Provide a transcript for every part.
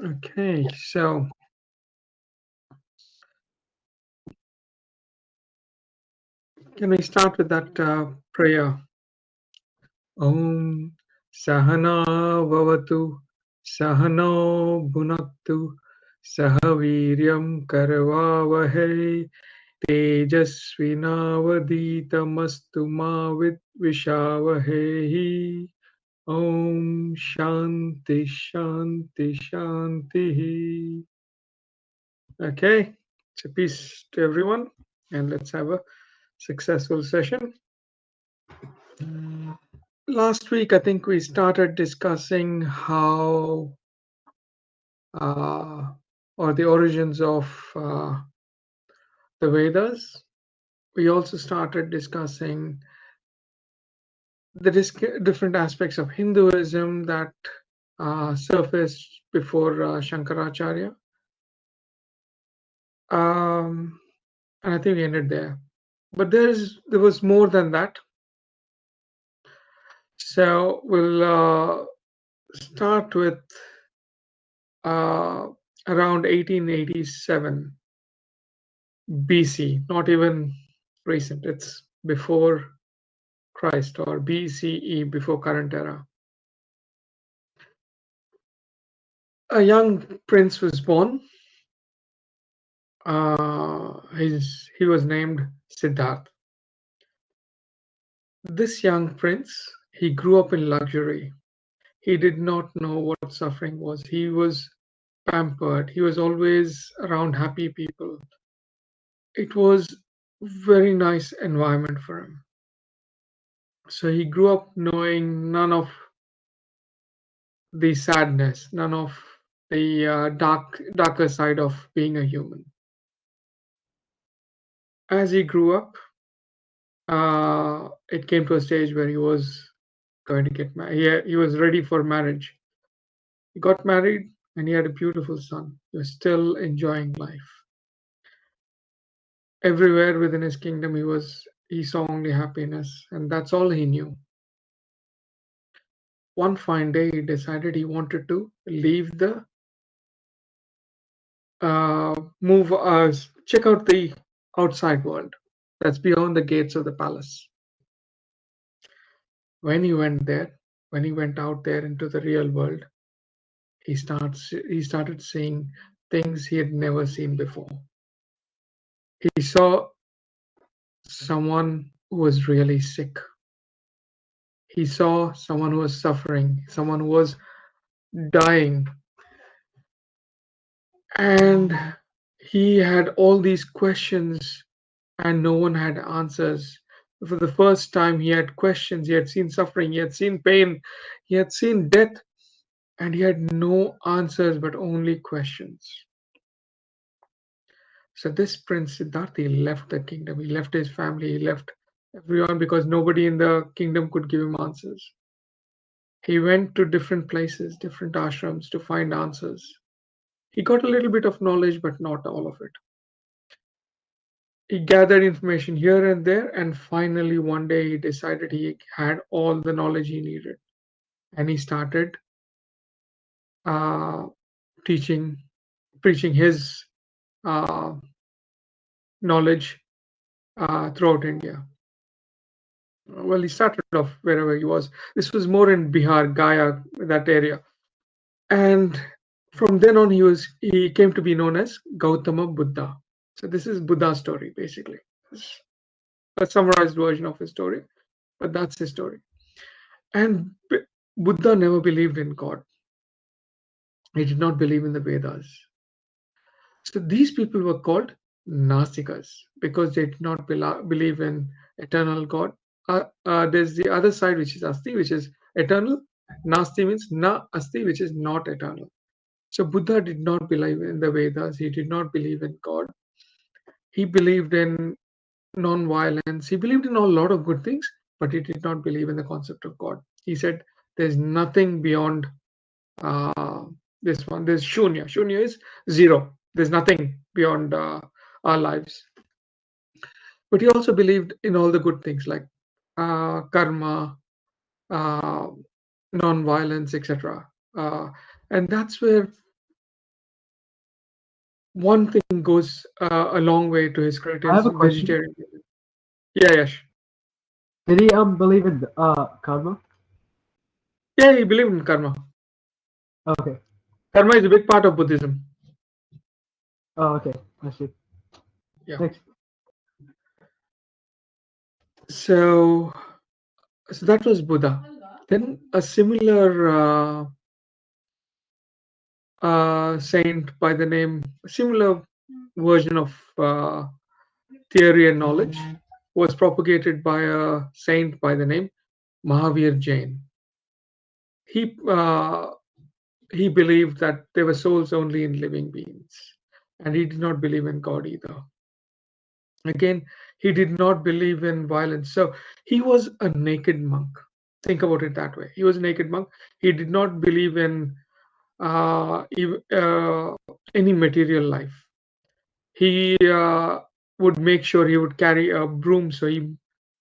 Okay, so can we start with that prayer? Om Sahana Vavatu Sahano Bhunaktu Sahaviryam Karavavahe Tejasvinavaditamastu ma Vidvishavahe. Om Shanti Shanti Shanti. Okay, so peace to everyone, and let's have a successful session. Last week, I think we started discussing how or the origins of the Vedas. We also started discussing the different aspects of Hinduism that surfaced before Shankaracharya. And I think we ended there. But there was more than that. So we'll start with around 1887 BC, not even recent. It's before Christ, or BCE, before current era. A young prince was born. He was named Siddharth. This young prince, he grew up in luxury. He did not know what suffering was. He was pampered. He was always around happy people. It was very nice environment for him. So he grew up knowing none of the sadness, none of the darker side of being a human. As he grew up, it came to a stage where he was going to get married. He was ready for marriage. He got married and he had a beautiful son. He was still enjoying life. Everywhere within his kingdom, he saw only happiness, and that's all he knew. One fine day, he decided he wanted to leave the check out the outside world that's beyond the gates of the palace. When he went out there into the real world, he started seeing things he had never seen before. He saw someone who was really sick. He saw someone who was suffering, someone who was dying, and he had all these questions and no one had answers. For the first time, he had questions. He had seen suffering, he had seen pain, he had seen death, and he had no answers but only questions. So this Prince Siddhartha left the kingdom. He left his family, he left everyone, because nobody in the kingdom could give him answers. He went to different places, different ashrams to find answers. He got a little bit of knowledge, but not all of it. He gathered information here and there, and finally one day he decided he had all the knowledge he needed, and he started uh, preaching his uh, knowledge throughout India. Well, he started off wherever he was. This was more in Bihar, Gaya, that area, and from then on he came to be known as Gautama Buddha. So this is Buddha's story, basically. It's a summarized version of his story, but that's his story. And Buddha never believed in God. He did not believe in the Vedas. So these people were called Nastikas because they did not believe in eternal God. There's the other side, which is Asti, which is eternal. Nasti means na asti, which is not eternal. So Buddha did not believe in the Vedas. He did not believe in God. He believed in non-violence. He believed in a lot of good things, but he did not believe in the concept of God. He said there's nothing beyond uh, this one. There's shunya. Shunya is zero. There's nothing beyond our lives. But he also believed in all the good things like karma, uh, non-violence, etc. And that's where one thing goes a long way to his credit I have is a question. vegetarian. Yeah, Yash. Did he believe in karma? Yeah, he believed in karma. Okay. Karma is a big part of Buddhism. Oh, okay. I see. Yeah. Next. So, so that was Buddha. Then a similar saint by the name, similar version of theory and knowledge was propagated by a saint by the name Mahavir Jain. He uh, he believed that there were souls only in living beings, and he did not believe in God either. Again, he did not believe in violence. So he was a naked monk. Think about it that way. He was a naked monk. He did not believe in any material life. He would make sure he would carry a broom so he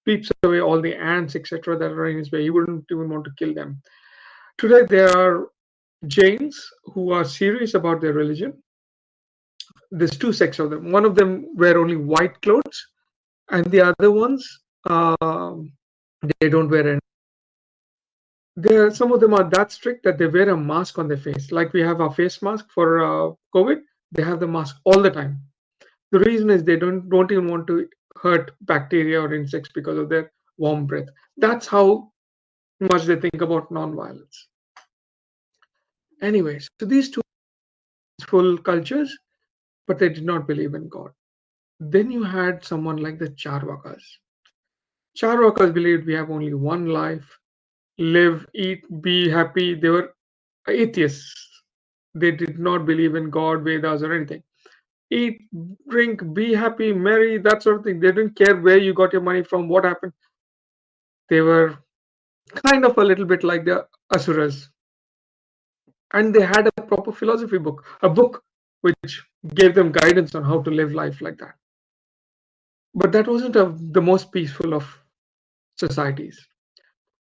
sweeps away all the ants, etc., that are in his way. He wouldn't even want to kill them. Today, there are Jains who are serious about their religion. There's two sects of them. One of them wear only white clothes, and the other ones they don't wear any. There, some of them are that strict that they wear a mask on their face, like we have our face mask for COVID. They have the mask all the time. The reason is they don't even want to hurt bacteria or insects because of their warm breath. That's how much they think about non-violence. Anyways, so these two full cultures, but they did not believe in God. Then you had someone like the Charvakas. Charvakas believed we have only one life, live, eat, be happy. They were atheists. They did not believe in God, Vedas, or anything. Eat, drink, be happy, marry, that sort of thing. They didn't care where you got your money from, what happened. They were kind of a little bit like the Asuras. And they had a proper philosophy book, a book which gave them guidance on how to live life like that. But that wasn't the most peaceful of societies.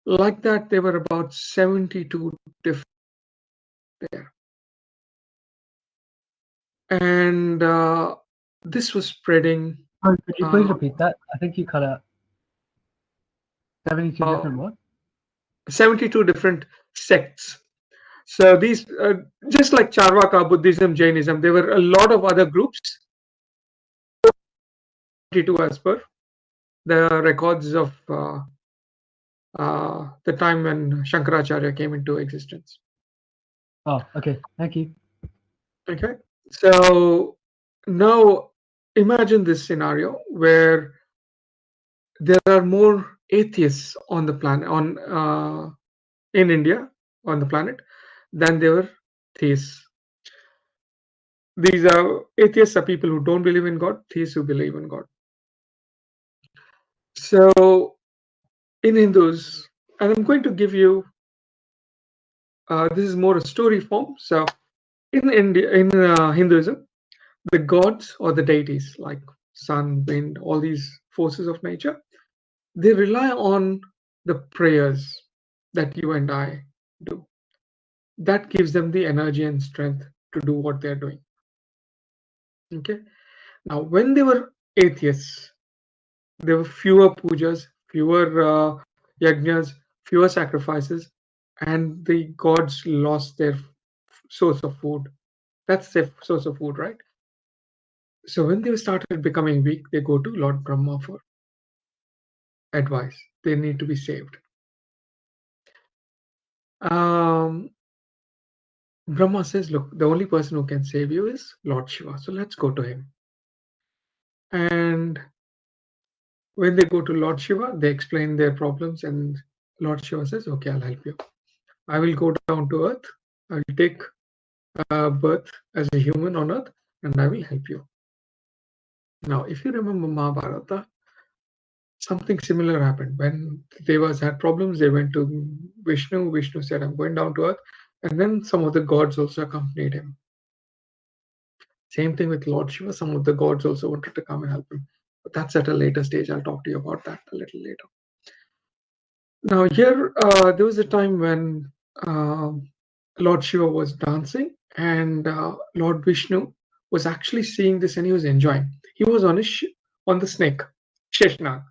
Like that, there were about 72 different there. And this was spreading Sorry, could you please uh, repeat that? I think you cut out 72 uh, different what? 72 different sects. So these, just like Charvaka, Buddhism, Jainism, there were a lot of other groups, 22 as per the records of the time when Shankaracharya came into existence. Oh, okay. Thank you. Okay, so now imagine this scenario where there are more atheists on the planet, on in India, on the planet, than there were theists. These are atheists are people who don't believe in God, theists who believe in God. So in Hindus, and I'm going to give you this is more a story form. So in India, in Hinduism, the gods or the deities like sun, wind, all these forces of nature, they rely on the prayers that you and I do. That gives them the energy and strength to do what they're doing. Okay. Now, when they were atheists, there were fewer pujas, fewer yajnas, fewer sacrifices, and the gods lost their source of food. That's their source of food, right? So when they started becoming weak, they go to Lord Brahma for advice. They need to be saved. Um, Brahma says, "Look, the only person who can save you is Lord Shiva. So let's go to him." And when they go to Lord Shiva, they explain their problems, and Lord Shiva says, "Okay, I'll help you. I will go down to earth. I will take birth as a human on earth, and I will help you." Now, if you remember Mahabharata, something similar happened. When Devas had problems, they went to Vishnu. Vishnu said, "I'm going down to earth." And then some of the gods also accompanied him. Same thing with Lord Shiva. Some of the gods also wanted to come and help him. But that's at a later stage. I'll talk to you about that a little later. Now, here, there was a time when Lord Shiva was dancing and Lord Vishnu was actually seeing this and he was enjoying. He was on on the snake, Sheshnag,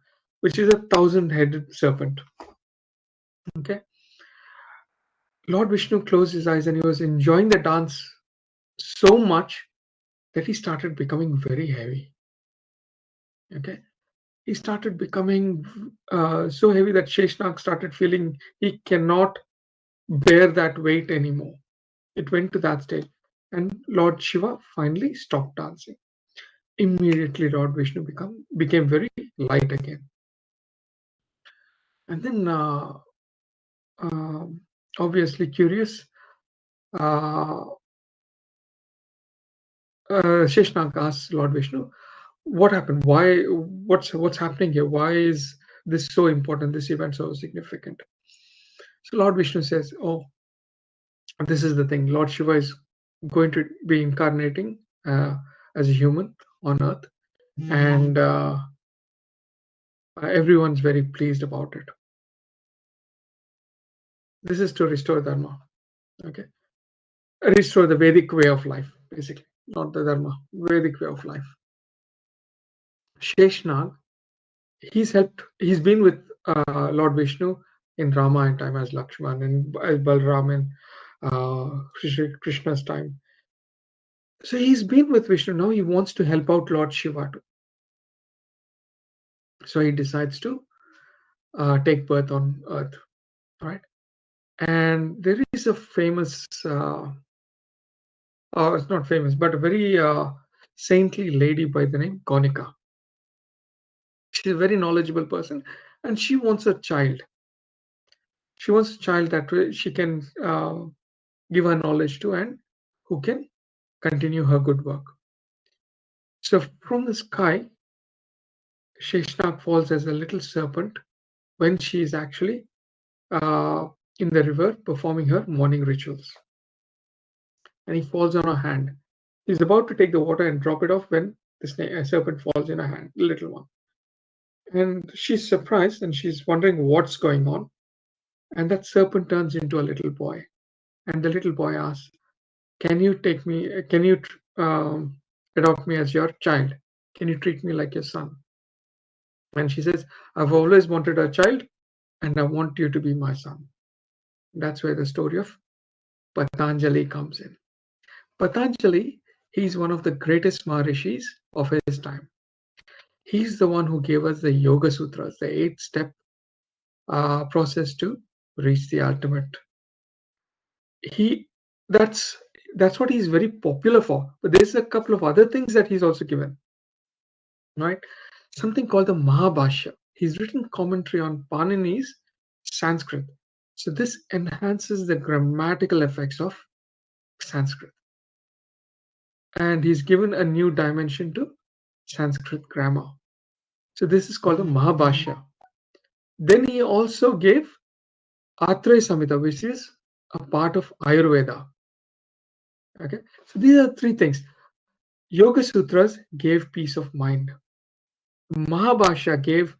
which is a 1,000-headed serpent. Okay. Lord Vishnu closed his eyes and he was enjoying the dance so much that he started becoming very heavy. Okay. He started becoming so heavy that Sheshnag started feeling he cannot bear that weight anymore. It went to that stage. And Lord Shiva finally stopped dancing. Immediately, Lord Vishnu became very light again. And then, um obviously curious, uh, Sheshnag asked Lord Vishnu, "What happened? Why? What's happening here? Why is this so important? This event so significant?" So Lord Vishnu says, "Oh, this is the thing. Lord Shiva is going to be incarnating as a human on Earth, and everyone's very pleased about it. This is to restore Dharma. Okay, restore the Vedic way of life, basically, not the Dharma, Vedic way of life." Sheshnag, he's been with Lord Vishnu in Ramayana time as Lakshman and as Balram in Krishna's time. So he's been with Vishnu. Now he wants to help out Lord Shiva too. So he decides to take birth on Earth, right? And there is a famous, it's not famous, but a very saintly lady by the name Gonika. She's a very knowledgeable person, and she wants a child. She wants a child that she can give her knowledge to and who can continue her good work. So from the sky, Sheshnag falls as a little serpent when she is actually in the river performing her morning rituals. And he falls on her hand. He's about to take the water and drop it off when the serpent falls in her hand, the little one. And she's surprised and she's wondering what's going on. And that serpent turns into a little boy. And the little boy asks, "Can you take me? Can you adopt me as your child? Can you treat me like your son?" And she says, "I've always wanted a child, and I want you to be my son." That's where the story of Patanjali comes in. Patanjali, he's one of the greatest Maharishis of his time. He's the one who gave us the Yoga Sutras, the 8-step process to reach the ultimate. He that's that's what he's very popular for. But there's a couple of other things that he's also given, right? Something called the Mahabhashya. He's written commentary on Panini's Sanskrit. So this enhances the grammatical effects of Sanskrit. And he's given a new dimension to Sanskrit grammar. So this is called the Mahabhashya. Then he also gave Atre Samhita, which is a part of Ayurveda. Okay, so these are three things. Yoga Sutras gave peace of mind. Mahabhashya gave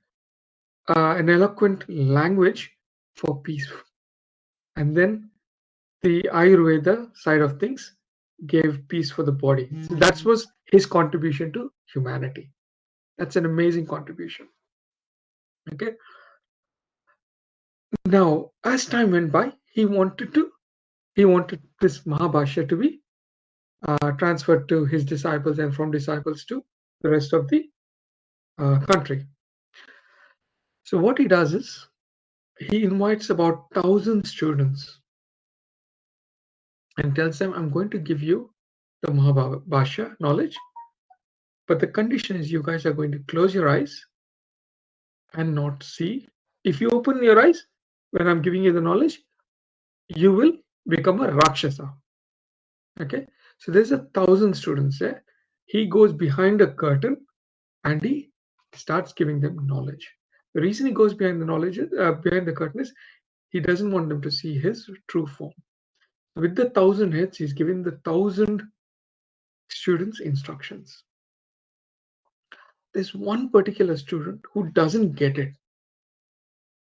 an eloquent language for peace. And then the Ayurveda side of things gave peace for the body. So that was his contribution to humanity. That's an amazing contribution. Okay. Now, as time went by, he wanted this Mahabhashya to be transferred to his disciples and from disciples to the rest of the country. So what he does is he invites about 1,000 students and tells them, "I'm going to give you the Mahabhashya knowledge, but the condition is you guys are going to close your eyes and not see. If you open your eyes when I'm giving you the knowledge, you will become a Rakshasa." Okay, so there's 1,000 students there. He goes behind a curtain and he starts giving them knowledge. The reason he goes behind the curtain is he doesn't want them to see his true form. With the 1,000 heads, he's giving the 1,000 students instructions. There's one particular student who doesn't get it.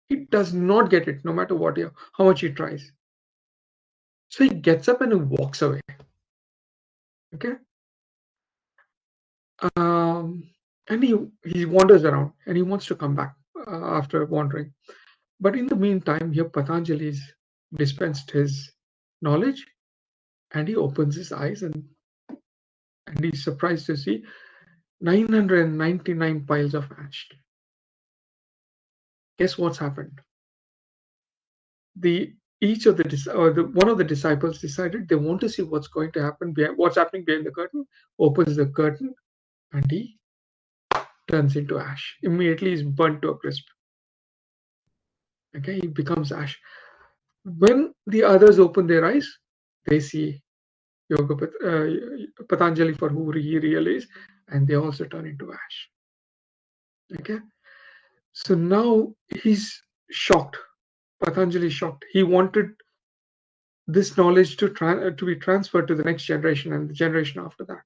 He does not get it, no matter how much he tries. So he gets up and he walks away. Okay. And he wanders around and he wants to come back after wandering. But in the meantime, here Patanjali's dispensed his knowledge, and he opens his eyes and he's surprised to see 999 piles of ash. Guess what's happened? One of the disciples decided they want to see what's going to happen what's happening behind the curtain. Opens the curtain and he turns into ash. Immediately, he's burnt to a crisp. Okay, he becomes ash. When the others open their eyes, they see Patanjali for who he really is, and they also turn into ash. Okay, so now he's shocked. Patanjali is shocked. He wanted this knowledge to be transferred to the next generation and the generation after that.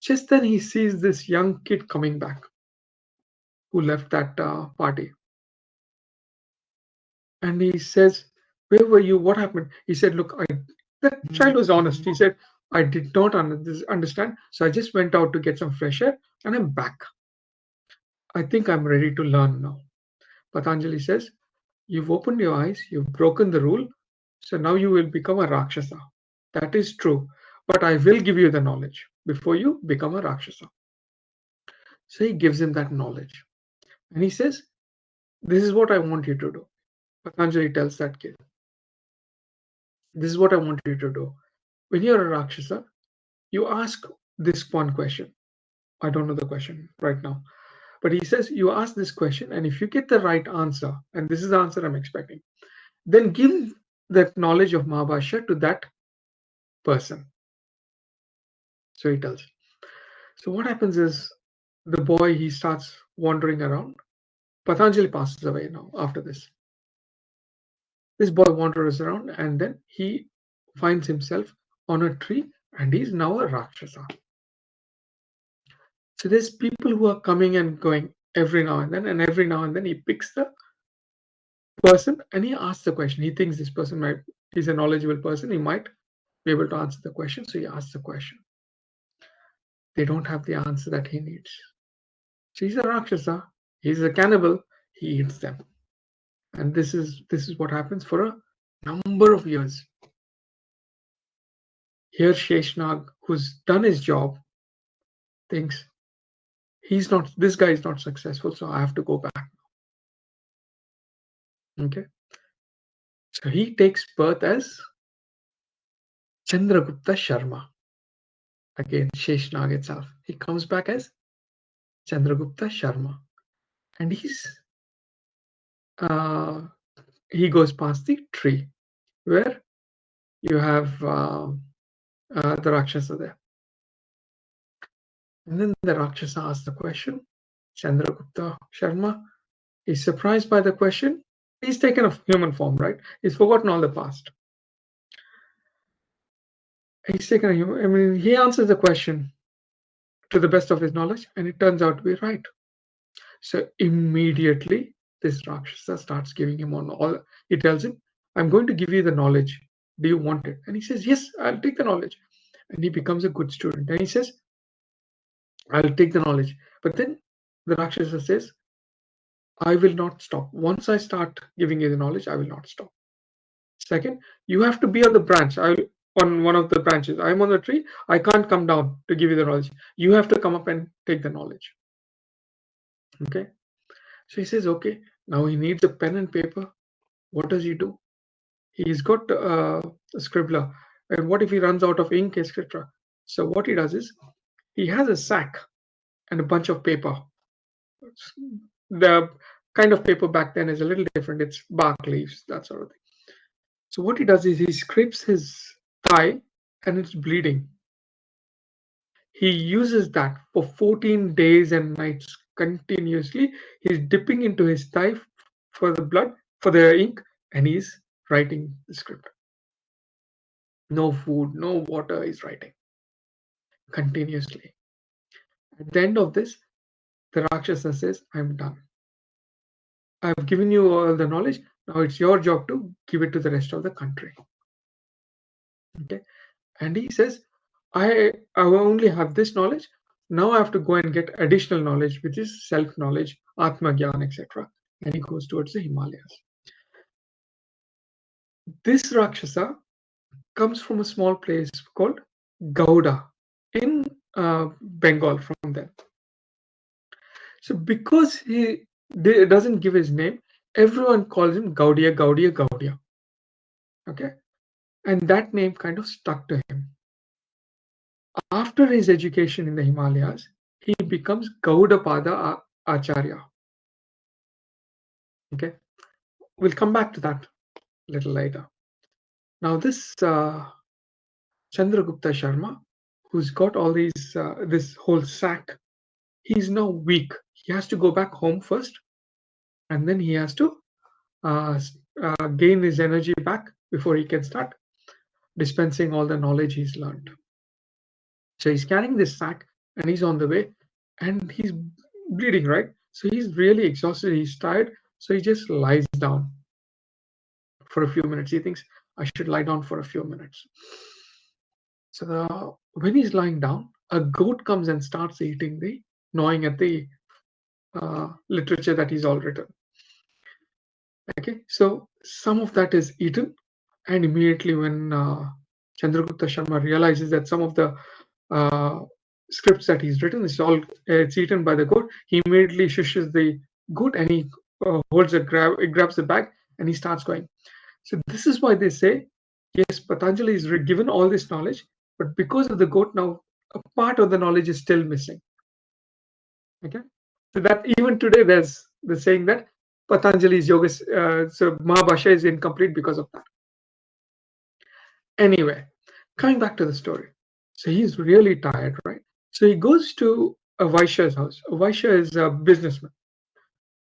Just then he sees this young kid coming back who left that party. And he says, "Where were you? What happened?" He said, "Look, that child was honest." He said, "I did not understand, so I just went out to get some fresh air and I'm back. I think I'm ready to learn now." Patanjali says, "You've opened your eyes, you've broken the rule, so now you will become a Rakshasa. That is true, but I will give you the knowledge before you become a Rakshasa." So he gives him that knowledge. And he says, "This is what I want you to do." Patanjali tells that kid, "This is what I want you to do. When you're a Rakshasa, you ask this one question." I don't know the question right now. But he says, you ask this question, and if you get the right answer, and this is the answer I'm expecting, then give that knowledge of Mahabhashya to that person. So he tells. So what happens is the boy, he starts wandering around. Patanjali passes away now after this. This boy wanders around and then he finds himself on a tree and he's now a Rakshasa. So there's people who are coming and going every now and then, and every now and then he picks the person and he asks the question. He thinks this person is a knowledgeable person. He might be able to answer the question. So he asks the question. They don't have the answer that he needs. So he's a Rakshasa. He's a cannibal. He eats them. And this is what happens for a number of years. Here Sheshnag, who's done his job, thinks this guy is not successful, so I have to go back. Okay. So he takes birth as Chandragupta Sharma. Again, Sheshnag itself. He comes back as Chandragupta Sharma. And he goes past the tree where you have the Rakshasa there. And then the Rakshasa asks the question. Chandragupta Sharma is surprised by the question. He's taken a human form, right? He's forgotten all the past. He's taken a human. He answers the question to the best of his knowledge, and it turns out to be right. So immediately, this Rakshasa starts giving him on all. He tells him, "I'm going to give you the knowledge. Do you want it?" And he says, "Yes, I'll take the knowledge." And he becomes a good student. And he says, "I'll take the knowledge." But then the Rakshasa says, "I will not stop. Once I start giving you the knowledge, I will not stop. Second, you have to be on the branch. On one of the branches. I'm on the tree. I can't come down to give you the knowledge. You have to come up and take the knowledge." Okay. So he says, "Okay." Now he needs a pen and paper. What does he do? He's got a scribbler. And what if he runs out of ink, etc.? So what he does is he has a sack and a bunch of paper. The kind of paper back then is a little different. It's bark leaves, that sort of thing. So what he does is he scrapes his thigh and it's bleeding. He uses that for 14 days and nights continuously. He's dipping into his thigh for the blood, for the ink, and he's writing the script. No food, no water, he's writing continuously. At the end of this, the Rakshasa says, "I'm done. I've given you all the knowledge. Now it's your job to give it to the rest of the country." Okay. And he says, I only have this knowledge. Now I have to go and get additional knowledge, which is self-knowledge, Atma Gyan, etc. And he goes towards the Himalayas. This Rakshasa comes from a small place called Gauda in Bengal from there. So because he doesn't give his name, everyone calls him Gaudiya, Gaudiya, Gaudiya. Okay, and that name kind of stuck to him. After his education in the Himalayas, he becomes Gaudapadacharya. Okay, we'll come back to that a little later. Now this Chandragupta Sharma, who's got all these this whole sack, he's now weak. He has to go back home first, and then he has to gain his energy back before he can start dispensing all the knowledge he's learned. So he's carrying this sack and he's on the way and he's bleeding, right? So he's really exhausted, he's tired, so he just lies down for a few minutes. He thinks, I should lie down for a few minutes. So when he's lying down, a goat comes and starts eating gnawing at the literature that he's all written. Okay, so some of that is eaten, and immediately when Chandragupta Sharma realizes that some of the scripts that he's written it's eaten by the goat, he immediately shushes the goat and he grabs the bag and he starts going. So this is why they say, yes, Patanjali is given all this knowledge, but because of the goat now, a part of the knowledge is still missing. Okay, so that even today there's the saying that Patanjali's yoga, so Mahabhasha is incomplete because of that. Anyway, coming back to the story. So he's really tired, right? So he goes to a Vaishya's house. A Vaishya is a businessman.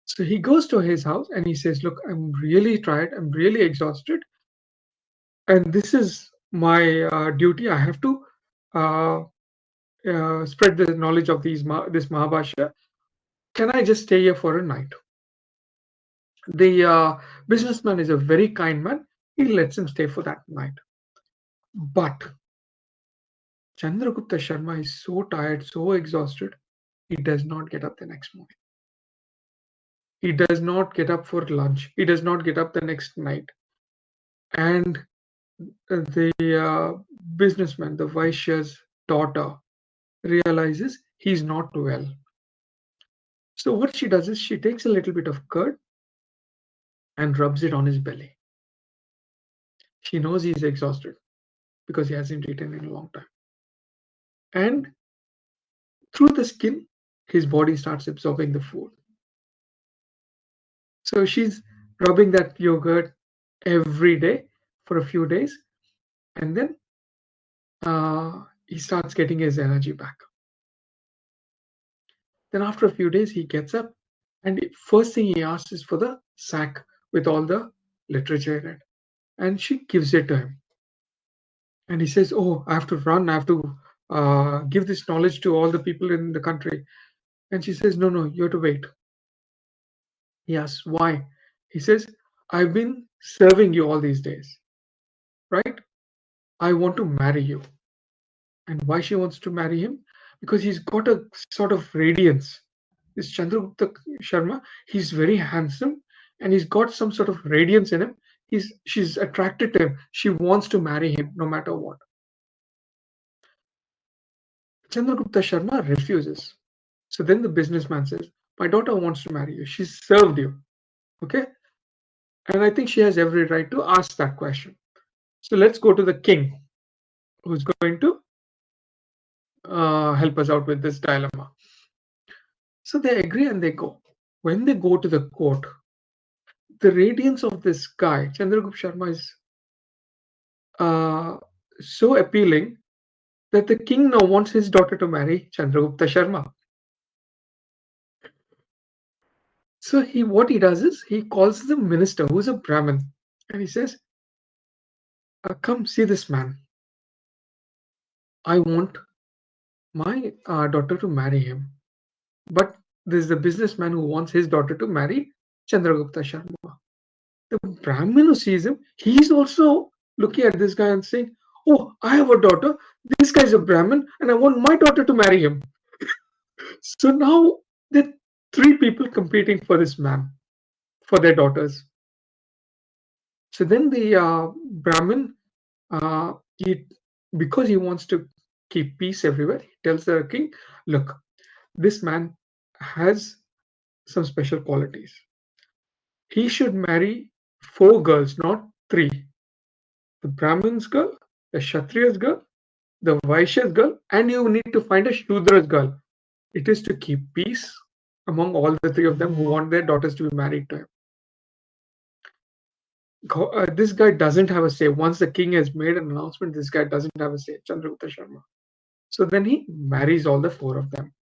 So he goes to his house and he says, look, I'm really tired. I'm really exhausted. And this is my duty. I have to spread the knowledge of this Mahabhasha. Can I just stay here for a night? The businessman is a very kind man. He lets him stay for that night. But Chandragupta Sharma is so tired, so exhausted, he does not get up the next morning. He does not get up for lunch. He does not get up the next night. And the businessman, the Vaishya's daughter, realizes he's not well. So what she does is she takes a little bit of curd and rubs it on his belly. She knows he's exhausted because he hasn't eaten in a long time. And through the skin, his body starts absorbing the food. So she's rubbing that yogurt every day for a few days, and then he starts getting his energy back. Then after a few days, he gets up, and the first thing he asks is for the sack with all the literature in it, and she gives it to him. And he says, "Oh, I have to run. I have to give this knowledge to all the people in the country." And she says, "No, no, you have to wait." He asks, "Why?" He says, "I've been serving you all these days, right? I want to marry you." And why she wants to marry him? Because he's got a sort of radiance. This Chandragupta Sharma, he's very handsome and he's got some sort of radiance in him. She's attracted to him. She wants to marry him no matter what. Chandragupta Sharma refuses. So then the businessman says, my daughter wants to marry you. She's served you. Okay? And I think she has every right to ask that question. So let's go to the king who's going to help us out with this dilemma. So they agree and they go. When they go to the court, the radiance of this guy, Chandragupta Sharma, is so appealing that the king now wants his daughter to marry Chandragupta Sharma. So what he does is he calls the minister, who's a Brahmin, and he says, come see this man. I want my daughter to marry him. But there's a businessman who wants his daughter to marry Chandragupta Sharma. The Brahmin who sees him, he's also looking at this guy and saying, oh, I have a daughter. This guy's a Brahmin and I want my daughter to marry him. So now there are three people competing for this man, for their daughters. So then the Brahmin, he because he wants to keep peace everywhere, he tells the king, "Look, this man has some special qualities. He should marry four girls, not three. The Brahmin's girl, the Kshatriya's girl, the Vaishya's girl, and you need to find a Shudra's girl. It is to keep peace among all the three of them who want their daughters to be married to him." This guy doesn't have a say. Once the king has made an announcement, this guy doesn't have a say, Chandragupta Sharma. So then he marries all the four of them.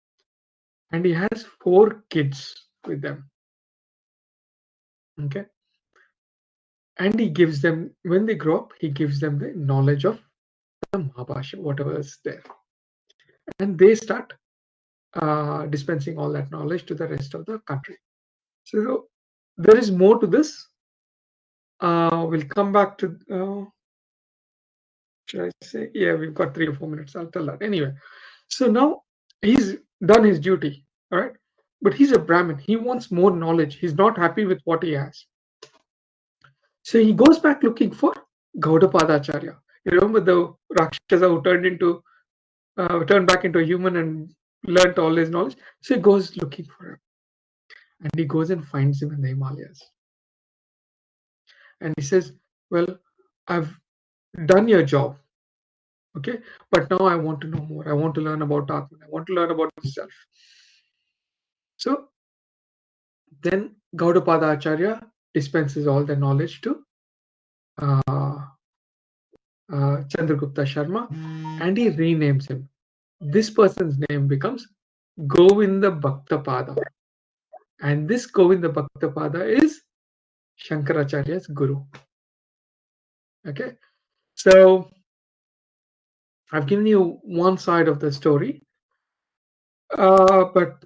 And he has four kids with them. Okay. And he gives them, when they grow up, he gives them the knowledge of the Mahabhasha, whatever is there. And they start dispensing all that knowledge to the rest of the country. So there is more to this. We'll come back to, should I say? Yeah, we've got 3 or 4 minutes. I'll tell that. Anyway, so now he's done his duty, all right? But he's a Brahmin. He wants more knowledge. He's not happy with what he has. So he goes back looking for Gaudapadacharya. You remember the Rakshasa who turned back into a human and learnt all his knowledge? So he goes looking for him. And he goes and finds him in the Himalayas. And he says, "Well, I've done your job. Okay, but now I want to know more. I want to learn about Atman. I want to learn about myself." So then Gaudapadacharya dispenses all the knowledge to uh, Chandragupta Sharma, and he renames him. This person's name becomes Govinda Bhaktapada, and this Govinda Bhaktapada is Shankaracharya's guru. Okay, so I've given you one side of the story, but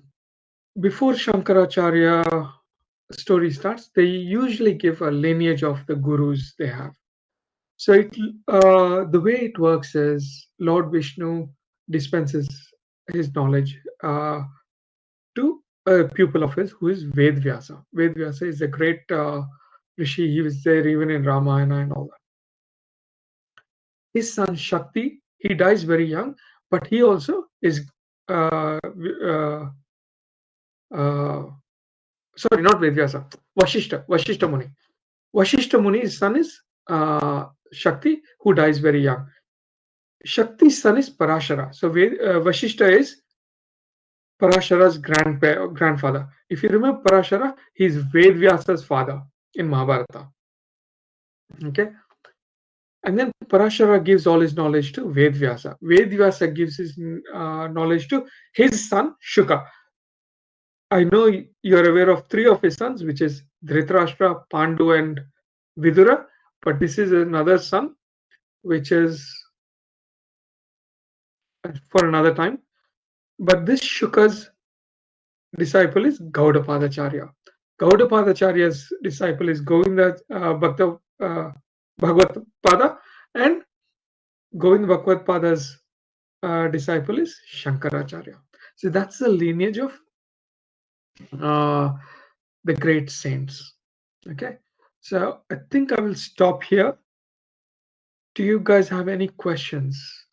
before Shankaracharya story starts, they usually give a lineage of the gurus they have. So the way it works is Lord Vishnu dispenses his knowledge to a pupil of his who is Vedvyasa. Vedvyasa is a great rishi. He was there even in Ramayana and all that. His son Shakti, he dies very young, but he also is sorry, not Vedvyasa, Vashishta Muni. Vashishta Muni's son is Shakti, who dies very young. Shakti's son is Parashara. So Vashishta is Parashara's grandfather. If you remember Parashara, he's Vedvyasa's father in Mahabharata. Okay. And then Parashara gives all his knowledge to Vedvyasa. Vedvyasa gives his knowledge to his son Shuka. I know you're aware of three of his sons, which is Dhritarashtra, Pandu, and Vidura. But this is another son, which is for another time. But this Shuka's disciple is Gaudapadacharya. Gaudapadacharya's disciple is Govinda Bhagvadpada, and Govinda Bhagvadpada's disciple is Shankaracharya. So that's the lineage of the great saints. Okay, so I think I will stop here. Do you guys have any questions?